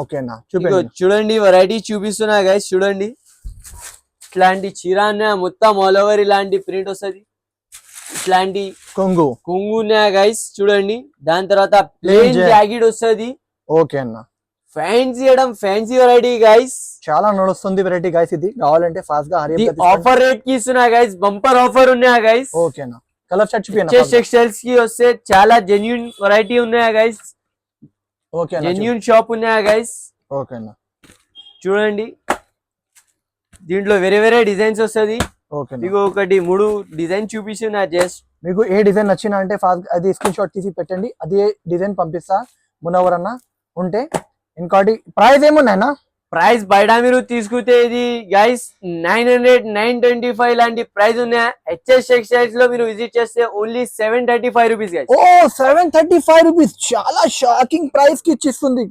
Okay అన్న చూపించండి. చూడండి వెరైటీ చూపిస్తున్నా గైస్. చూడండి ఇట్లాంటి చీర మొత్తం ఆల్ ఓవర్ ఇలాంటి ప్రింట్ వస్తుంది. ఇట్లాంటి కొంగు ఉన్నాయా గైస్. చూడండి దాని తర్వాత ప్లేన్ జాకెట్ వస్తుంది. ఓకే అన్న ఫ్యాన్సీ వెరైటీ గైస్. చాలా నడుస్తుంది వెరైటీ గైస్. ఇది కావాలంటే ఫాస్ట్ గా ఆఫర్ రేట్ కి ఇస్తున్నా గైస్. బంపర్ ఆఫర్ ఉన్నాయా గైస్. ఓకే అన్న కలర్ చార్ట్ చూపించండి. టెక్స్టైల్స్ కి వస్తే చాలా జెన్యూన్ వెరైటీ ఉన్నాయా గైస్. ఓకే జెన్యూన్ షాప్ ఉన్నాయా గైస్. ఓకే అన్న చూడండి దీంట్లో వేరే వేరే డిజైన్స్ వస్తుంది. మీకు ఒకటి 3 డిజైన్ చూపిస్తున్నా. జస్ట్ మీకు ఏ డిజైన్ నచ్చినా అంటే ఫాస్ట్ అది స్క్రీన్ షాట్ తీసి పెట్టండి. అదే డిజైన్ పంపిస్తా మునవర్ అన్న ఉంటే. ఇంకోటి ప్రైస్ ఏమున్నాయన్నా? ప్రైస్ బయట మీరు తీసుకుంటే ఇది గైస్ 900 925 లాంటి ప్రైస్ ఉన్నాయి. హెచ్ఎస్ టెక్స్టైల్స్ లో మీరు విజిట్ చేస్తే ఓన్లీ 735 రూపీస్ గైస్. 735 రూపీస్ చాలా షాకింగ్ ప్రైస్ కి ఇచ్చిస్తుంది.